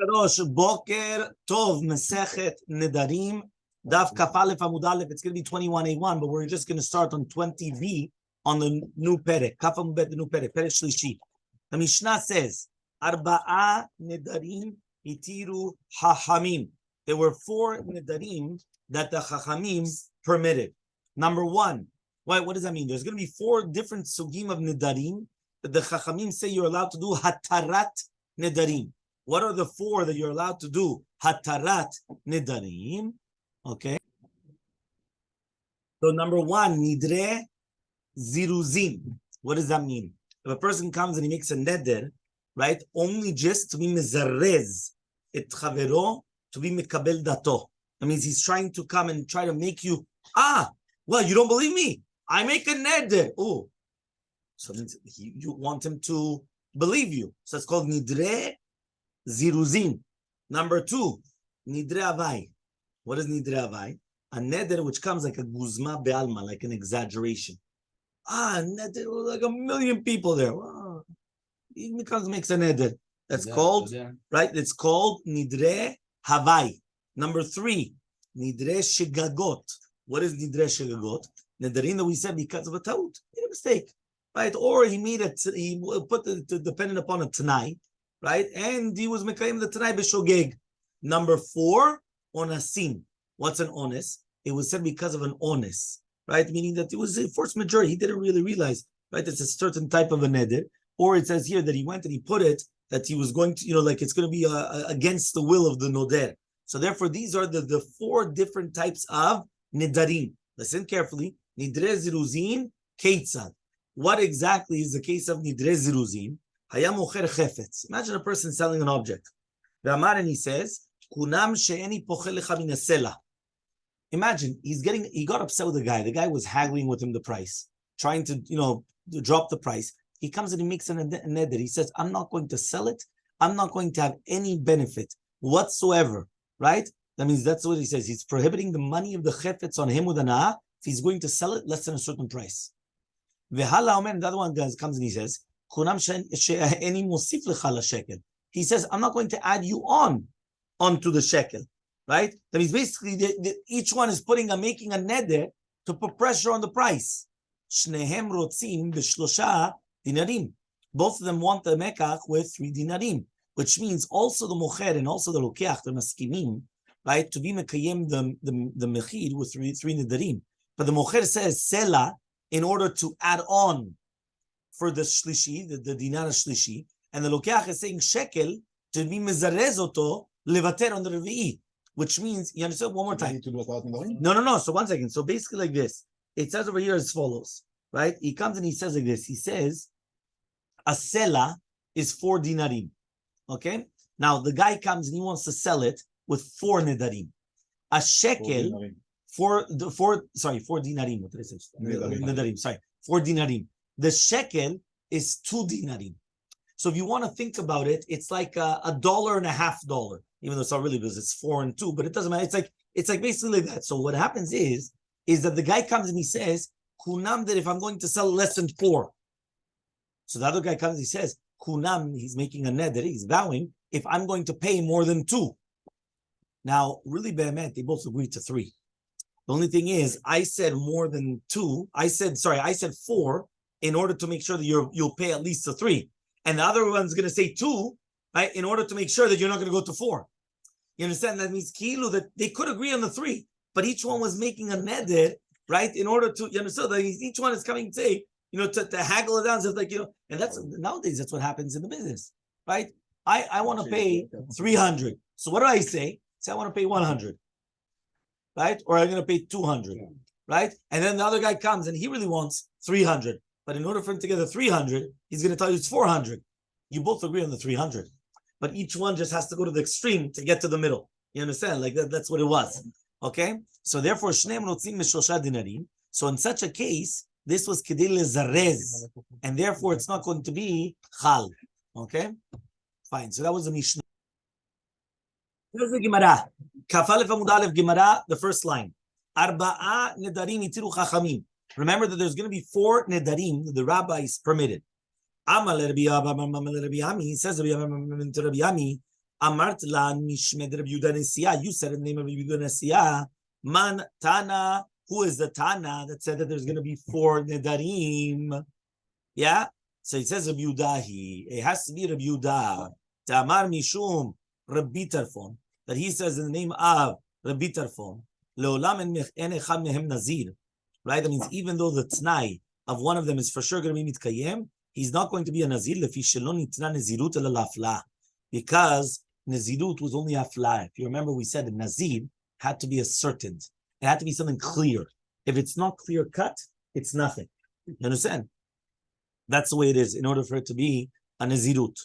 Kadosh, Boker Tov, Masechet Nedarim Daf Kafalef Amud Aleph. It's going to be 21A1, but we're just going to start on 20V on the new Perek. Kaf Amud Bet, the new Perek, Perek Shlishi. The Mishnah says, Arba'a Nedarim Itiru Hachamim. There were 4 Nedarim that the Chachamim permitted. Number 1, what does that mean? There's going to be 4 different sugim of Nedarim that the Chachamim say you're allowed to do Hatarat Nedarim. What are the 4 that you're allowed to do Hatarat Nedarim? Okay. So number 1, Nidre Ziruzin. What does that mean? If a person comes and he makes a neder, right, only just to be mezarez et chavero, to be mekabel dato. That means he's trying to come and try to make you, well, you don't believe me. I make a neder. Oh, so you want him to believe you. So it's called nidre ziruzin. Number 2, nidre avai. What is nidre avai? A neder which comes like a guzma be'alma, like an exaggeration. Neder, like 1 million people there. He becomes makes a neder. That's called, right? It's called nidre havai. Number 3, nidre shigagot. What is nidre shigagot? Nederin that we said because of a taut, made a mistake, right? Or he made it. He put dependent upon a tanai, right? And he was mekayim the tanai b'shogeg. Number 4, onasim. What's an ones? It was said because of an ones, right? Meaning that it was a force majority. He didn't really realize, right? It's a certain type of a neder. Or it says here that he went and he put it that he was going to, like it's going to be against the will of the noder. So therefore, these are the 4 different types of nedarim. Listen carefully. Nidre ziruzin keitzad. What exactly is the case of nidre ziruzin? Hayam mocher chefetz. Imagine a person selling an object. V'amar, and he says, kunam she'eni pochel lecha min hasela. Imagine he got upset with the guy. The guy was haggling with him the price, trying to, to drop the price. He comes and he makes a neder. He says, I'm not going to sell it. I'm not going to have any benefit whatsoever, right? That means that's what he says. He's prohibiting the money of the chefetz on him with an if he's going to sell it less than a certain price. V'hala omer, the other one comes and he says, he says, I'm not going to add you onto the shekel, right? That means basically each one is making a neder to put pressure on the price. Shnehem rotzim b'shlosha dinarim. Both of them want the mekach with 3 dinarim, which means also the mocher and also the lokeach, the maskimim, right, to be mekayem the mechid with 3 nidarim. But the mocher says sela in order to add on for the shlishi, the dinar shlishi, and the lokeach is saying shekel to be mezarez oto levater on the revi'i, which means, you understand one more time? No. So 1 second. So basically like this. It says over here as follows, right? He comes and he says like this. He says, a sela is 4 dinarim. Okay? Now the guy comes and he wants to sell it with 4 nedarim. A shekel, 4 dinarim. What did I say? Nedarim, sorry. 4 dinarim. The shekel is 2 dinarim. So if you want to think about it, it's like $1.50, even though it's not really because it's 4 and 2, but it doesn't matter. It's like basically like that. So what happens is that the guy comes and he says, kunam, that if I'm going to sell less than 4. So the other guy comes and he says, kunam, he's making a neder, he's vowing, if I'm going to pay more than 2. Now, really, behemet, they both agreed to 3. The only thing is, I said more than 2. I said 4 in order to make sure that you'll pay at least to 3. And the other one's going to say 2, right, in order to make sure that you're not going to go to 4. You understand? That means kilu, that they could agree on the 3, but each one was making a neder, right, in order to, you understand, that each one is coming to say, to haggle it down, so like, and that's, nowadays, that's what happens in the business, right? I want to pay 300. So what do I say? Say I want to pay 100, right? Or I'm going to pay 200, right? And then the other guy comes and he really wants 300. But in order for him to get the 300, he's going to tell you it's 400. You both agree on the 300. But each one just has to go to the extreme to get to the middle. You understand? Like that's what it was. Okay? So therefore, shneim rotzim b'shlosha dinarim. So in such a case, this was kedei lezarez. And therefore, it's not going to be chal. Okay? Fine. So that was the Mishnah. Here's the Gemara. Kafalef Amud Aleph Gemara, the first line. Arba'a nedarim itiru chachamim. Remember that there's going to be 4 nedarim that the rabbis permitted. He says to Rabbi Yami, Amart la mishmed Rabbi Yehuda Nesiya. You said in the name of Rabbi Yehuda Nesiya. Man Tana. Who is the Tana that said that there's going to be 4 nedarim? Yeah. So he says Rabbi Yehuda. It has to be Rabbi Yehuda. Tamar mishum Rabbi Tarfon. That he says in the name of Rabbi Tarfon. Leolam en echad mehem nazir. Right. That means even though the t'nai of one of them is for sure going to be mitkayem, he's not going to be a nazir lefi shelo nitna nezirut ela lafla, because nazirut was only afla. If you remember, we said the nazir had to be ascertained. It had to be something clear. If it's not clear cut, it's nothing. You understand? That's the way it is in order for it to be a nazirut.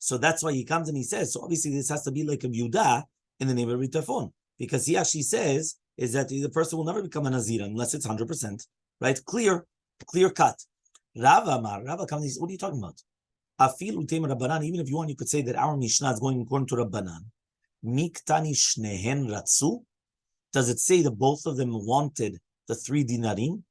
So that's why he comes and he says, so obviously this has to be like a Yehuda in the name of Ritafon, because he actually says is that the person will never become a nazir unless it's 100%, right? Clear cut. Rava comes and says, what are you talking about? Afilu tema Rabbanan, even if you want, you could say that our Mishnah is going according to Rabbanan. Miktani shnehen ratzu. Does it say that both of them wanted the 3 dinarim?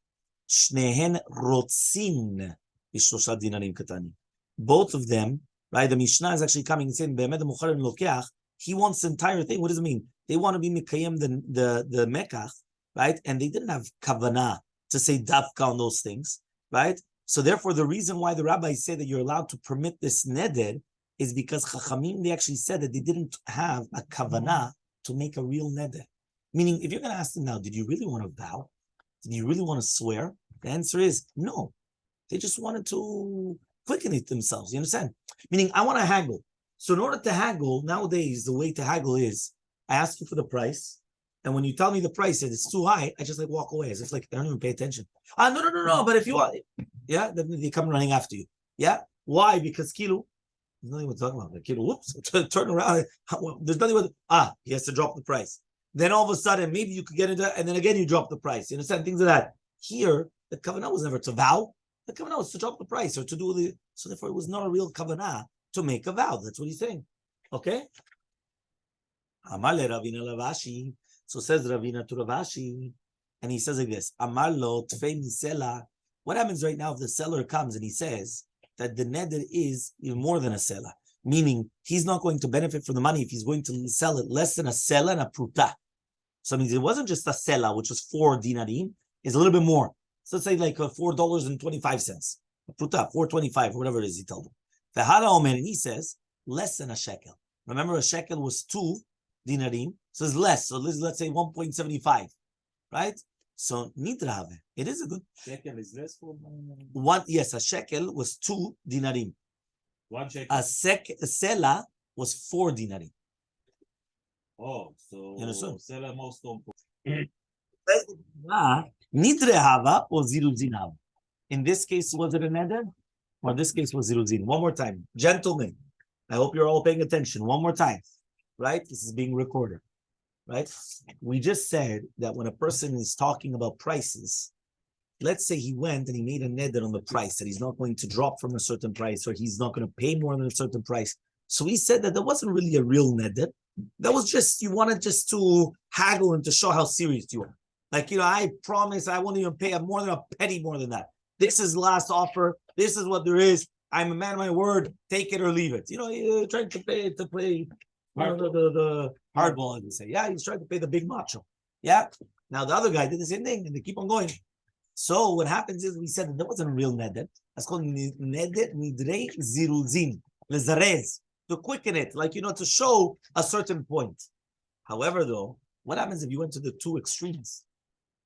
Shnehen rotzin bishlosha dinarim katani. Both of them, right? The Mishnah is actually coming and saying, Be'emed mucharim lokeach. He wants the entire thing. What does it mean? They want to be mikayem the mekach, right? And they didn't have kavanah to say dafka on those things, right? So therefore, the reason why the rabbis say that you're allowed to permit this neder is because chachamim, they actually said that they didn't have a kavanah to make a real neder. Meaning, if you're going to ask them now, did you really want to vow? Did you really want to swear? The answer is no. They just wanted to quicken it themselves. You understand? Meaning, I want to haggle. So in order to haggle, nowadays, the way to haggle is, I ask you for the price, and when you tell me the price and it's too high, I just like walk away as if like I don't even pay attention. No. But if you want, yeah, then they come running after you. Yeah, why? Because kilo, there's nothing we're talking about. Like, kilo, whoops, turn around. There's nothing with he has to drop the price. Then all of a sudden, maybe you could get into, and then again you drop the price. You understand things like that. Here, the kavanah was never to vow. The kavanah was to drop the price or to do the. So therefore, it was not a real kavanah to make a vow. That's what he's saying. Okay. Elmaleh Ravina Lavashi. So says Ravina to Ravashi, and he says like this: Amarlo tfei misela. What happens right now if the seller comes and he says that the neder is even more than a seller, meaning he's not going to benefit from the money if he's going to sell it less than a sela and a pruta. So it means it wasn't just a sela, which was 4 dinarim, it's a little bit more. So let's say like $4.25, a pruta, 4.25, or whatever it is, he told him. And he says less than a shekel. Remember, a shekel was 2 dinarim, so it's less. So let's say 1.75, right? So nidrave, it is a good shekel is less for one. Yes, a shekel was 2 dinarim. 1 shekel. A sela was 4 dinarim. Oh, so sela most on. Nidrehava or ziruzin. In this case, was it a neder? Or in this case was ziruzin? One more time, gentlemen. I hope you're all paying attention. One more time, right? This is being recorded, right? We just said that when a person is talking about prices, let's say he went and he made a neder on the price that he's not going to drop from a certain price or he's not going to pay more than a certain price. So he said that there wasn't really a real neder. That was just, you wanted just to haggle and to show how serious you are. Like, I promise I won't even pay more than a penny more than that. This is last offer. This is what there is. I'm a man of my word. Take it or leave it. You're trying to play the hardball, as they say. Yeah, he's trying to play the big macho. Yeah. Now the other guy did the same thing, and they keep on going. So what happens is we said that there wasn't a real neder. That's called neder nidrei ziruzin, lezarez, to quicken it, like to show a certain point. However, though, what happens if you went to the 2 extremes?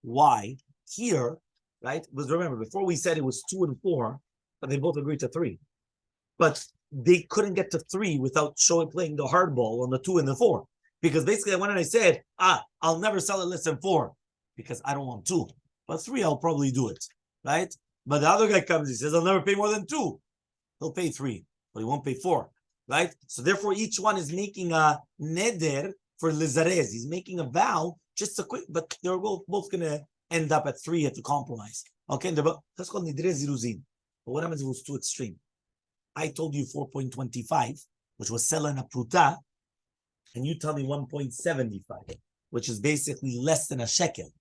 Why? Here, right? Because remember, before we said it was 2 and 4, but they both agreed to 3. But they couldn't get to 3 without playing the hardball on the 2 and the 4. Because basically I went and I said, I'll never sell it less than 4 because I don't want 2. But 3, I'll probably do it, right? But the other guy comes, he says, I'll never pay more than 2. He'll pay 3, but he won't pay 4, right? So therefore, each one is making a neder for lizarez. He's making a vow, just a quick, but they're both going to end up at 3 at the compromise. Okay, that's called nidre ziruzin. But what happens if it was too extreme? I told you 4.25, which was selling a pruta, and you tell me 1.75, which is basically less than a shekel.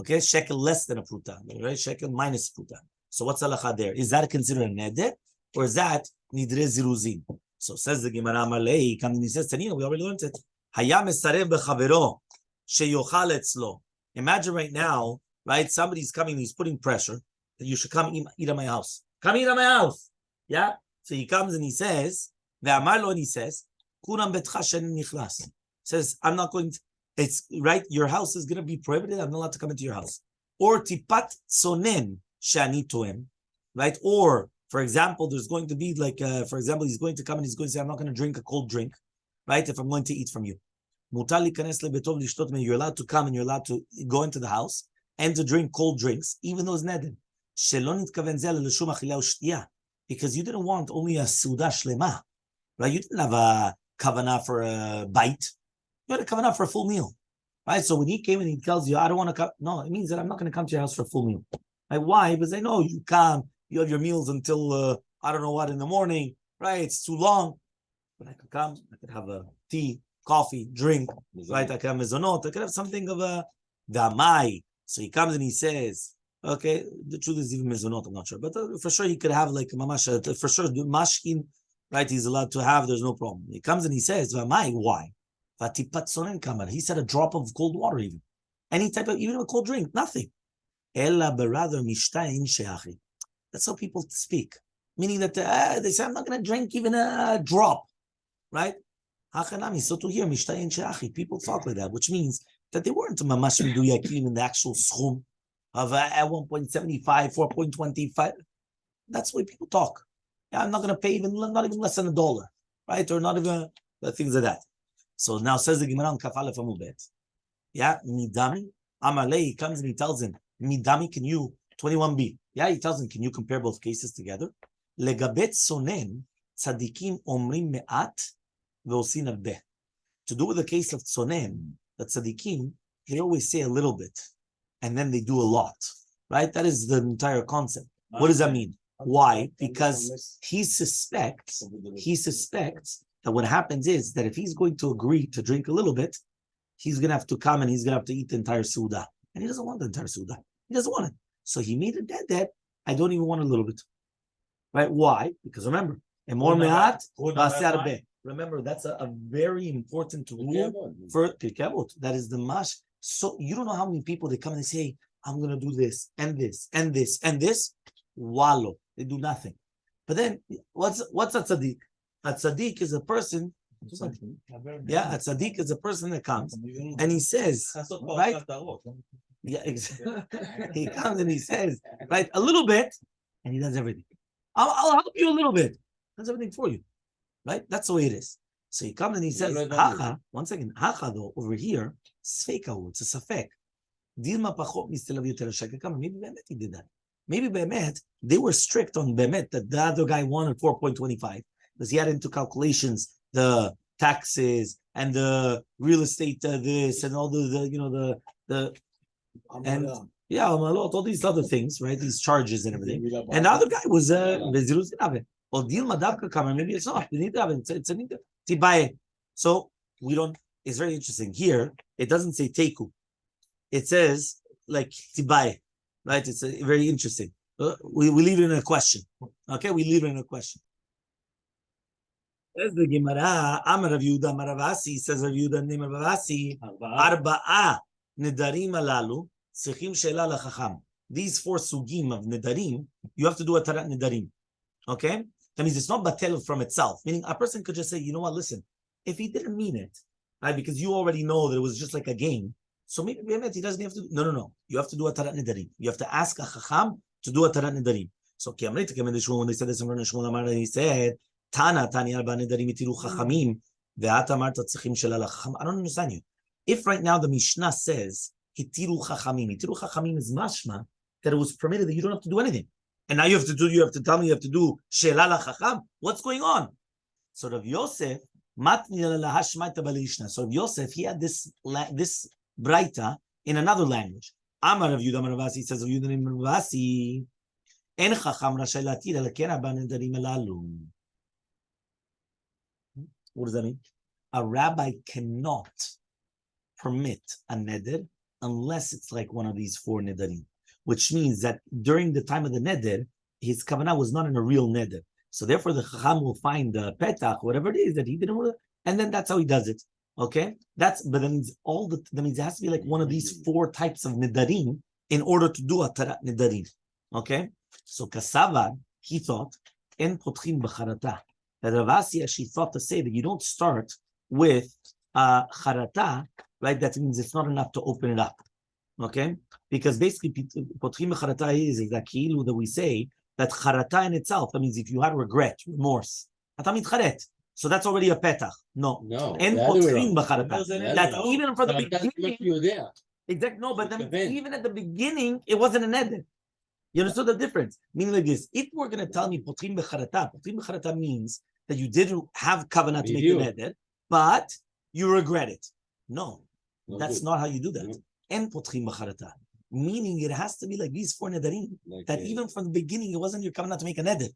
Okay, shekel less than a pruta, right? Shekel minus pruta. So what's halacha there? Is that considered a neder, or is that nidre ziruzin? So says the Gemara Elmaleh, comes and he says, Tanina, we already learned it. Haya mesarev bechavero sheyochal etzlo. Imagine right now, right? Somebody's coming, he's putting pressure that you should come eat at my house. Come eat at my house. Yeah? So he comes and he says, ve'amar lo, and he says, Kuram betcha she'en nichlas. Says, I'm not going to, it's right, your house is going to be prohibited, I'm not allowed to come into your house. Or tipat sonen she'ani toem, right? Or, for example, there's going to be like, for example, he's going to come and he's going to say, I'm not going to drink a cold drink, right? If I'm going to eat from you. You're allowed to come and you're allowed to go into the house and to drink cold drinks, even those neder. Because you didn't want only a suda shlema, right? You didn't have a kavanah for a bite. You had a kavanah for a full meal, right? So when he came and he tells you, I don't want to come, no, it means that I'm not going to come to your house for a full meal. Like, why? Because I know you come, you have your meals until, I don't know what, in the morning, right? It's too long. But I could come, I could have a tea, coffee, drink, right? I could have mezonot, I could have something of a damai. So he comes and he says, okay, the truth is even mezonot, I'm not sure. But for sure he could have like mamash, for sure, mashkin, right? He's allowed to have, there's no problem. He comes and he says, Vamai, why? He said a drop of cold water even. Any type of, even a cold drink, nothing. Ella berather mishtain sheachi. That's how people speak. Meaning that they say, I'm not going to drink even a drop. Right? So to hear mishtain sheachi, people talk like that, which means that they weren't mamash meduyakim in the actual schum of at 1.75, 4.25. That's the way people talk. Yeah, I'm not going to pay even, not even less than $1, right? Or not even things like that. So now says the Gemara on Kaf Aleph Amud Bet. Yeah, midami. Elmaleh, he comes and he tells him, midami, can you 21b? Yeah, he tells him, can you compare both cases together? Legabet sonen tzadikim omrim me'at ve'osin arbeh. To do with the case of sonen, that tzadikim, they always say a little bit, and then they do a lot, right? That is the entire concept. What does that mean? Why? Because he suspects that what happens is that if he's going to agree to drink a little bit, he's going to have to come and he's going to have to eat the entire Suda. And he doesn't want the entire Suda. He doesn't want it. So he made a dead. I don't even want a little bit. Right? Why? Because remember, remember, that's a very important rule for Kirkavot. That is the mash. So you don't know how many people they come and they say, I'm going to do this and this and this and this. Wallow. They do nothing. But then, what's a tzaddik? A tzaddik is a person. Yeah, a tzaddik is a person that comes and he says, right? Yeah, exactly. He comes and he says, right, a little bit, and he does everything. I'll help you a little bit. Does everything for you, right? That's the way it is. So he comes and he says, Hacha, one second, Hacha though, over here, Sfeika, it's a safek. Dilma pachot mistelav yoter shekel. Maybe Bemet he did that. Maybe Bemet, they were strict on Bemet that the other guy wanted 4.25 because he had into calculations the taxes and the real estate this and all the and yeah, all these other things, right? These charges and everything. And the other guy was well, deal madavka kamer. Maybe it's not. It's a tibaye. So we don't. It's very interesting. Here it doesn't say teku. It says like tibaye, right? It's very interesting. We leave it in a question. Okay, we leave it in a question. Says the Gemara, Amar Rav Yehuda, Amar Rav Asi, says Rav Yehuda, name Rav Asi, Arba'a Nedarim alalu, Sechim She'ela Lachacham. These 4 sugim of Nedarim, you have to do a Tarat Nedarim. Okay? That means it's not batel from itself. Meaning a person could just say, you know what, listen, if he didn't mean it, right, because you already know that it was just like a game, so maybe he doesn't have to, no. You have to do a Tarat Nedarim. You have to ask a Chacham to do a Tarat Nedarim. So Kiamrit came in the Shmuel when they said this in front of Shmuel Amar, and he said, Tani arba nedarim itiru chachamim ve'at amarta tzechim shela lachacham. I don't understand you. If right now the Mishnah says itiru chachamim is mashma that it was permitted that you don't have to do anything, and now you have to tell me you have to do shela lachacham. What's going on? So Rav Yosef So Rav Yosef, he had this braita in another language. Amar Rav Yehuda Amar Rav Asi, says Rav Yehuda Amar Rav Asi, en chacham rashay latir ala ken arba nedarim alalu. What does that mean? A rabbi cannot permit a neder unless it's like one of these 4 nedarim, which means that during the time of the neder, his kavanah was not in a real neder. So therefore, the Chacham will find the petach, whatever it is that he didn't want to, and then that's how he does it. Okay, but that means that means it has to be like one of these 4 types of nidarim in order to do atarat nidarim. Okay, so Kasava, he thought en potchim b'charata. That Rav Asi actually thought to say that you don't start with charata, right? That means it's not enough to open it up. Okay, because basically potchim b'charata is that kilu that we say that charata in itself. That means if you had regret, remorse, so that's already a petach. No. And potchim b'charata. That even from the beginning. Exactly. No, but then even at the beginning, it wasn't an neder. You understood the difference? Meaning like this: if we're going to tell me potchim b'charata means that you didn't have kavanah to make the neder, but you regret it. No, that's not how you do that. And potchim b'charata. Meaning it has to be like these 4 nedarim, that even from the beginning, it wasn't your kavanah to make a neder.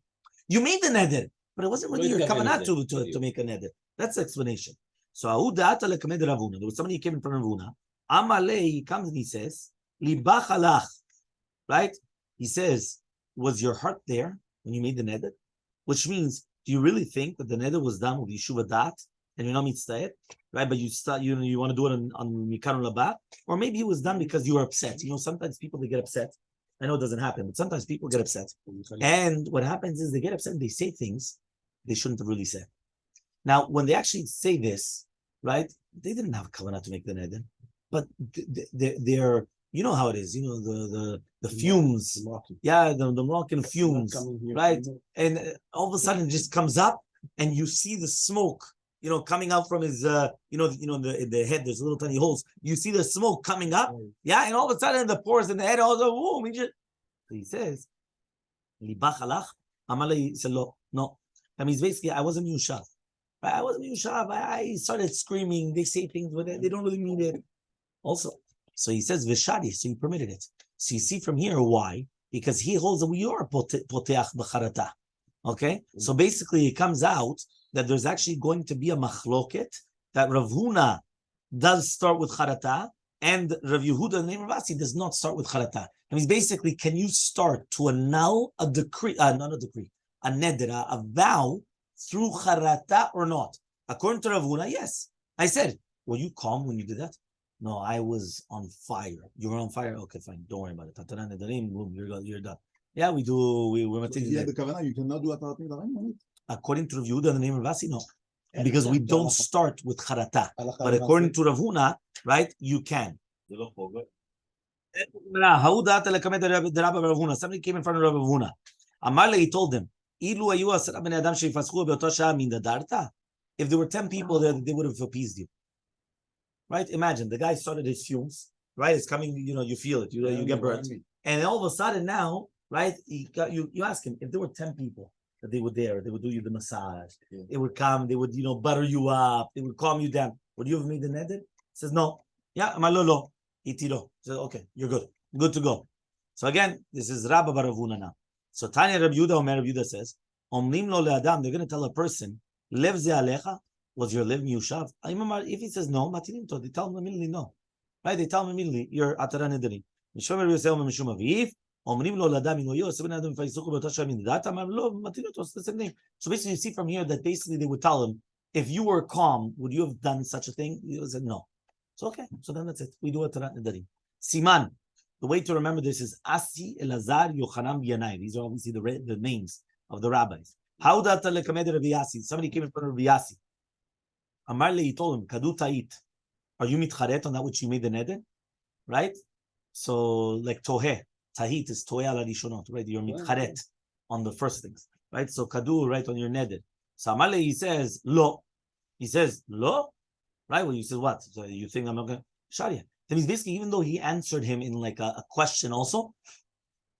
You made the neder, but it wasn't really your kavanah to make a neder. That's the explanation. So, there was somebody who came in front of Ravuna. Elmaleh, he comes and he says, libach halach, right? He says, was your heart there when you made the neder? Which means, do you really think that the neder was done with yeshuva dat and you're not mitzvah, right? But you want to do it on mikarun labah, or maybe it was done because you were upset. Sometimes people they get upset. I know it doesn't happen, but sometimes people get upset, and what happens is they get upset and they say things they shouldn't have really said. Now, when they actually say this, right? They didn't have kavanah to make the neder, but they're you know how it is, the fumes, the Moroccan fumes, right? And all of a sudden it just comes up, and you see the smoke, coming out from his, in the head, there's little tiny holes. You see the smoke coming up, and all of a sudden the pores in the head, so he says, libach halach. Elmaleh said, no. That means basically, I wasn't Yushav. I wasn't Yushav. I started screaming. They say things, but they don't really mean it. Also, so he says v'shadi, so he permitted it. So you see from here why? Because he holds that we are poteach b'charata. Okay, so basically it comes out that there's actually going to be a machloket that Rav Huna does start with charata, and Rav Yehuda, the name of Asi, does not start with charata. I mean, basically, can you start to annul a decree, not a decree, a nedra, a vow through charata or not? According to Rav Huna, yes. I said, were you calm when you did that? No, I was on fire. You were on fire? Okay, fine. Don't worry about it. You're done. Yeah, we do. We're so you cannot do atarat nedarim. According to Rav Yehuda, the name of Rasi, no. Because we don't start with charata. But according to Rav Huna, right, you can. Somebody came in front of Rav Huna. Elmaleh, he told them, if there were 10 people there, they would have appeased you. Right? Imagine, the guy started his fumes, right? It's coming, you feel it, you get burnt. And all of a sudden now, right, you ask him, if there were 10 people that they were there, they would do you the massage, they would come, they would, butter you up, they would calm you down. Would you have made the neder? He says, no. Yeah, Elmaleh, itiro. He says, okay, you're good to go. So again, this is Rabbi Bar Rav Huna now. So Tanya Rabbi Yehuda, Omer Rabbi Yehuda says, Omrim lo le'adam, they're going to tell a person, lev ze alecha, was your liv miyushav? If he says no, they tell him immediately no. Right? They tell him immediately, you're atarat nedarim. Mishum Rabbi Yosef mishum aviv, omrim lo le'adam ino yo, seven adam fayisuchu b'ota shamin data, amar lo, matilim to, it's the same thing. So basically you see from here that basically they would tell him, if you were calm, would you have done such a thing? He said no. So okay, so then that's it. We do atarat nedarim. Siman. The way to remember this is Asi, Elazar, Yochanan, Yanai. These are obviously the names of the rabbis. How that lekamed Rabbi Yassi? Somebody came in front of Rabbi Yassi. Elmaleh, he told him, Kadu ta'it. Are you mitcharet on that which you made the neder? Right? So, like tohe. Tahit is tohe ala rishonot, right? You're mitcharet on the first things. Right? So, Kadu, right, on your neder. So, Elmaleh, he says, lo. He says, lo? Right? Well, you said what? So, you think I'm not going to? Sharia. That means basically, even though he answered him in like a question also,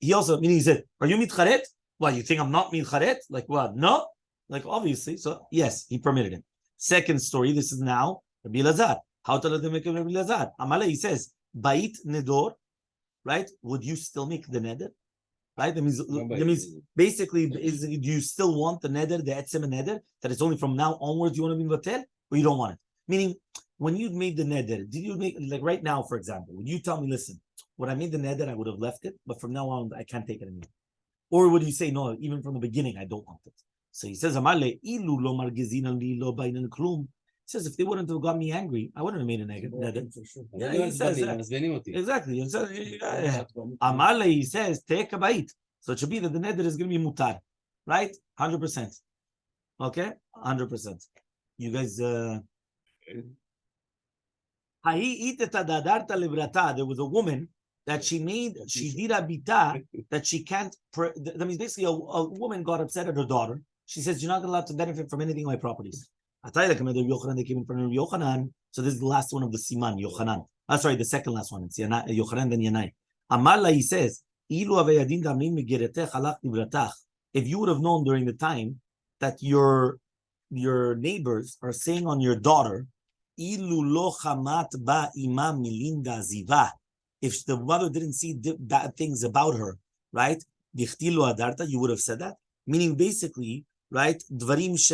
meaning he said, are you mitcharet? What, you think I'm not mitcharet? Like what? No? Like obviously. So yes, he permitted him. Second story, this is now Rabbi Elazar. How to let them make Rabbi Elazar? Elmaleh, he says, bait nedor, right? Would you still make the neder? Right? That means basically, do you still want the neder, the etzem neder, that it's only from now onwards you want to be vatel, or you don't want it? Meaning, when you made the neder, did you make, like right now, for example, would you tell me, listen, when I made the neder, I would have left it, but from now on, I can't take it anymore? Or would you say, no, even from the beginning, I don't want it? So he says, Elmaleh, ilu lo margezina li lo bainan klum. He says, if they wouldn't have got me angry, I wouldn't have made a neder. Yeah, he says that. Exactly. Elmaleh, he says, take a bite. So it should be that the neder is going to be mutar. Right? 100%. Okay? 100%. You guys... There was a woman that she did a bita that she can't. That means basically a woman got upset at her daughter. She says, "You're not allowed to benefit from anything of my properties." They came in front of Yochanan. So this is the last one of the Siman, Yochanan. Sorry, the second last one. It's Yochanan then Yanai. Amala, he says, if you would have known during the time that your neighbors are saying on your daughter, if the mother didn't see bad things about her, right? You would have said that. Meaning basically, right? That means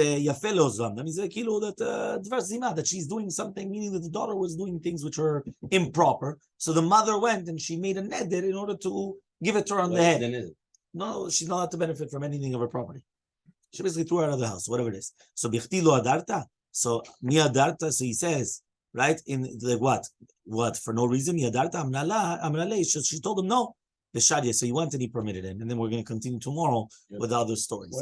that she's doing something, meaning that the daughter was doing things which were improper. So the mother went and she made a neder in order to give it to her on the head. No, she's not allowed to benefit from anything of her property. She basically threw her out of the house, whatever it is. So so miadarta, so he says, right? In like what? What? For no reason, miadarta amnala. She told him no. The shadia. So he went and he permitted him. And then we're going to continue tomorrow with other stories.